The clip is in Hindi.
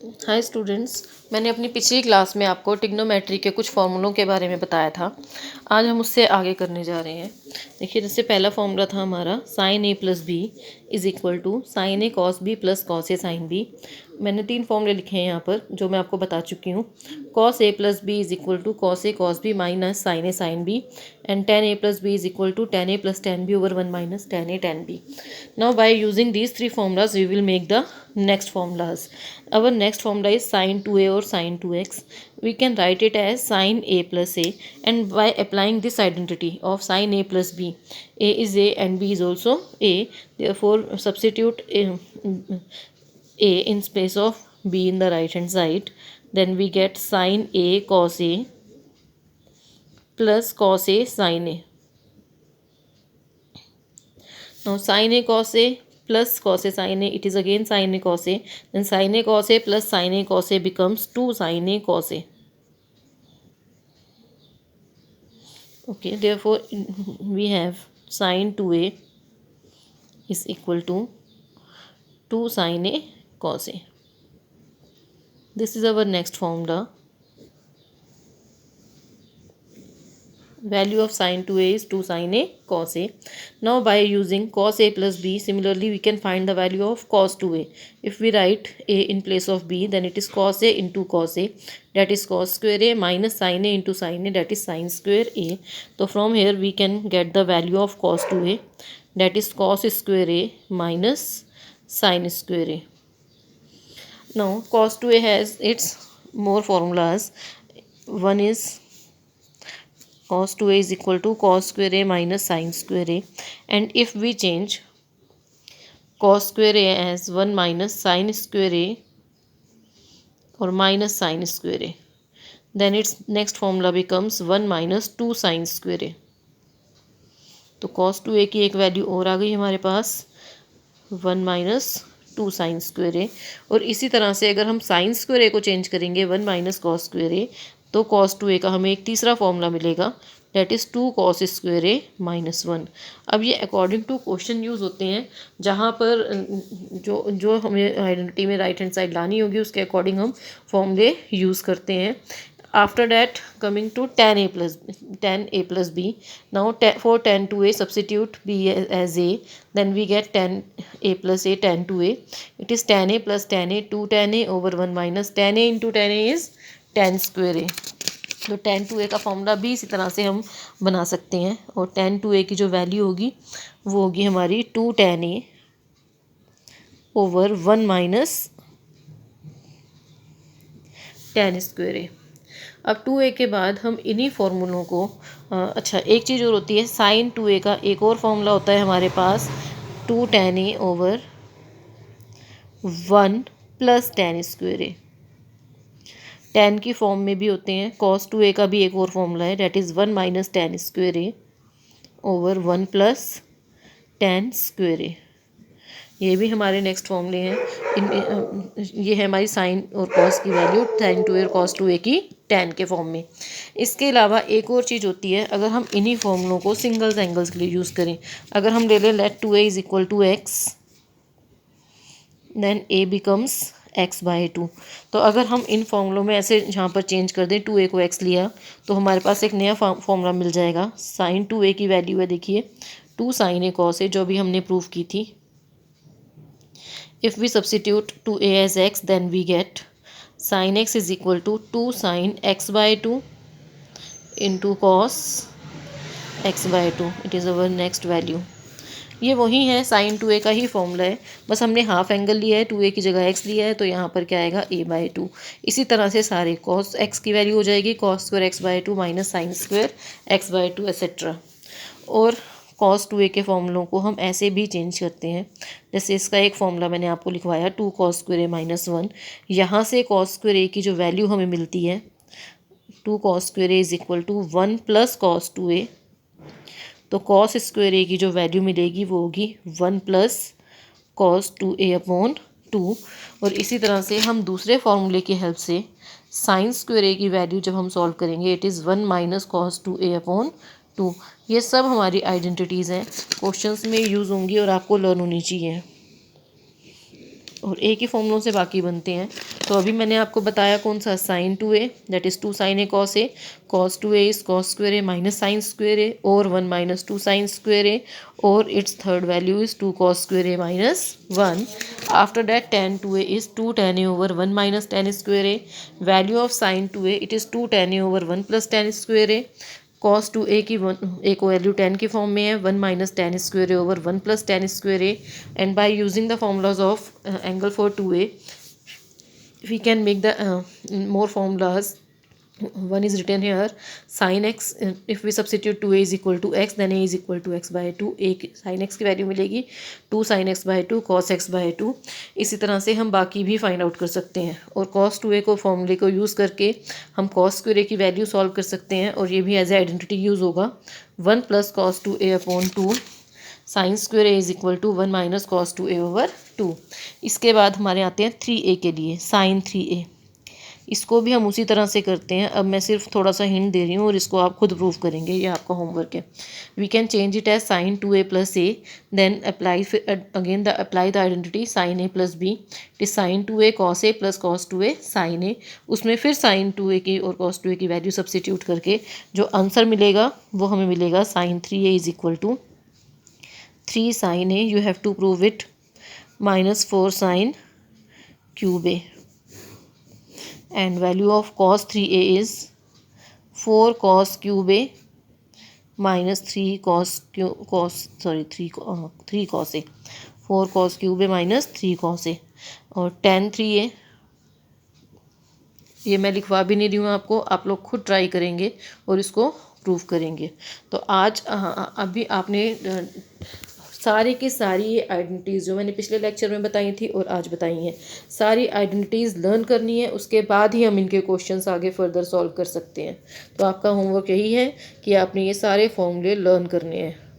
हाय स्टूडेंट्स, मैंने अपनी पिछली क्लास में आपको ट्रिग्नोमेट्री के कुछ फॉर्मूलों के बारे में बताया था। आज हम उससे आगे करने जा रहे हैं। देखिए, जैसे पहला फॉर्मूला था हमारा sine a plus b is equal to sine a cos b plus cos a sine b. मैंने 3 फॉर्मूले लिखे हैं यहाँ पर जो मैं आपको बता चुकी हूँ। Cos a plus b is equal to cos a cos b minus sine a sine b and tan a plus b is equal to tan a plus tan b over 1 minus tan a tan b. Now by using these 3 formulas we will make the next formulas. Our next formula is sin 2a or sin 2x. We can write it as sin a plus a, and by applying this identity of sin a plus b, a is a and b is also a, therefore substitute a in place of b in the right hand side. Then we get sin a cos a plus cos a sin a. Now sin a cos a plus cos a sin a, it is again sin a cos a. Then sin a cos a plus sin a cos a becomes 2 sin a cos a. Okay, therefore we have sin 2a is equal to 2 sin a cos a. This is our next formula. Value of sin 2a is 2 sin a cos a. Now by using cos a plus b, similarly we can find the value of cos 2a. If we write a in place of b, then it is cos a into cos a, that is cos square a, minus sin a into sin a, that is sin square a. So from here we can get the value of cos 2a, that is cos square a minus sin square a. Now cos 2a has its more formulas. One is cos 2a is equal to cos square a minus sin square a, and if we change cos square a as 1 minus sin square a or minus sin square a, then its next formula becomes 1 minus 2 sin square a. तो cos 2a की एक वैल्यू और आ गई हमारे पास 1 माइनस 2 साइन स्क्वेयर ए. और इसी तरह से अगर हम साइन स्क्वेयर ए को चेंज करेंगे 1 माइनस कॉस स्क्वेयर ए, तो cos 2a का हमें एक तीसरा फॉर्मूला मिलेगा, that is 2 cos square A minus 1. अब ये अकॉर्डिंग टू क्वेश्चन यूज़ होते हैं, जहाँ पर जो जो हमें आइडेंटिटी में राइट हैंड साइड लानी होगी उसके अकॉर्डिंग हम फॉर्मूले यूज़ करते हैं. After that, coming to tan a plus b. Now for tan 2a substitute b as a, then we get tan a plus a tan 2a. It is tan a plus tan a 2 tan a over 1 minus tan a into tan a is tan square a. तो tan 2a का फॉर्मूला भी इसी तरह से हम बना सकते हैं, और tan 2a की जो वैल्यू होगी वो होगी हमारी 2 tan a over 1 minus tan square a. अब 2a के बाद हम इन्हीं फॉर्मूलों को अच्छा, एक चीज़ और होती है, साइन 2a का एक और फॉर्मूला होता है हमारे पास 2 tan a over 1 plus tan square a. tan की फॉर्म में भी होते हैं. cos 2a का भी एक और फॉर्मूला है, that is 1 minus tan square a over 1 plus tan square a. ये भी हमारे नेक्स्ट फॉर्मूले हैं. ये है हमारी साइन और कॉस की वैल्यू, साइन 2a और कॉस 2a की tan के फॉर्म में. इसके अलावा एक और चीज़ होती है, अगर हम इन्हीं फॉर्मूलों को सिंगल्स एंगल्स के लिए यूज़ करें. अगर हम ले लें let 2a is equal to x, then a becomes x by 2. तो अगर हम इन फॉर्मूलों में ऐसे यहाँ पर चेंज कर दें, 2a को x लिया तो हमारे पास एक नया फॉर्मूला मिल जाएगा. साइन 2a की वैल्यू है, देखिए 2 साइन ए कॉस ए, जो भी हमने प्रूव की थी. If we substitute 2a as x, then we get sin x is equal to 2 sin x by 2 into cos x by 2. It is our next value. ये वही है, साइन 2a का ही फॉर्मूला है, बस हमने हाफ एंगल लिया है, 2a की जगह x लिया है, तो यहाँ पर क्या आएगा a बाई 2. इसी तरह से सारे cos x की वैल्यू हो जाएगी cos square x by 2 minus sine square x by 2 etcetera. और cos 2a के फॉर्मूलों को हम ऐसे भी चेंज करते हैं. जैसे इसका एक फॉर्मूला मैंने आपको लिखवाया 2 cos स्क्वायर a माइनस 1. यहाँ से cos स्क्वायर a की जो वैल्यू हमें मिलती है 2 cos square a is equal to 1 plus cos 2a, तो cos स्क्वायर a की जो वैल्यू मिलेगी वो होगी 1 प्लस cos 2a अपॉन 2. और इसी तरह से हम दूसरे फार्मूले की हेल्प से साइन स्क्वायर a की वैल्यू जब हम सॉल्व करेंगे, it is 1 minus cos 2a upon 2. ये सब हमारी आइडेंटिटीज़ हैं, क्वेश्चंस में यूज़ होंगी और आपको लर्न होनी चाहिए. और एक ही फॉर्मूलों से बाकी बनते हैं। तो अभी मैंने आपको बताया कौन सा, sine 2a, that is 2 sin a cos a, cos 2a इज़ cos square a minus sine square a, और 1 माइनस 2 sin square a, और it's third value is 2 cos square a minus 1. After that tan 2a is 2 tan a over 1 minus tan square a. Value of sin 2a it is 2 tan a over 1 plus tan square a. cos 2a की एक वैल्यू tan की फॉर्म में है, 1 minus tan square A over 1 plus tan square A. And by using the formulas of angle for 2a we can make the more formulas. One is written here, sin x, if we substitute 2a is equal to x, then a is equal to x by 2. एक sin x की वैल्यू मिलेगी 2 sin x by 2 cos x by 2. इसी तरह से हम बाकी भी फाइंड आउट कर सकते हैं, और cos 2a को फॉर्मूले को यूज़ करके हम cos स्क्वायर a की वैल्यू सॉल्व कर सकते हैं, और ये भी एज ए आइडेंटिटी यूज़ होगा. 1 plus cos 2a upon 2 sine square a is equal to 1 minus cos 2a over 2. इसके बाद हमारे आते हैं 3a के लिए, साइन 3a. इसको भी हम उसी तरह से करते हैं. अब मैं सिर्फ थोड़ा सा हिंट दे रही हूँ और इसको आप खुद प्रूव करेंगे, ये आपका होमवर्क है. We can change it as sine 2a plus a, then apply again the identity sine a plus b. It is sine 2a cos a plus cos 2a sine a. उसमें फिर साइन 2a की और cos 2a की वैल्यू सब्सिट्यूट करके जो आंसर मिलेगा वो हमें मिलेगा sine 3a is equal to 3 sin a, you have to prove it, minus 4 sin cube a. And value of cos 3a is 4 cos cube a minus 3 cos 3 cos a. 4 cos cube a minus 3 cos a. और tan 3a, ये मैं लिखवा भी नहीं रही हूँ आपको, आप लोग खुद ट्राई करेंगे और इसको प्रूव करेंगे. तो आज अभी आपने सारी की सारी आइडेंटिटीज़ जो मैंने पिछले लेक्चर में बताई थी और आज बताई हैं, सारी आइडेंटिटीज़ लर्न करनी है. उसके बाद ही हम इनके क्वेश्चंस आगे फर्दर सॉल्व कर सकते हैं. तो आपका होमवर्क यही है कि आपने ये सारे फॉर्मूले लर्न करने हैं.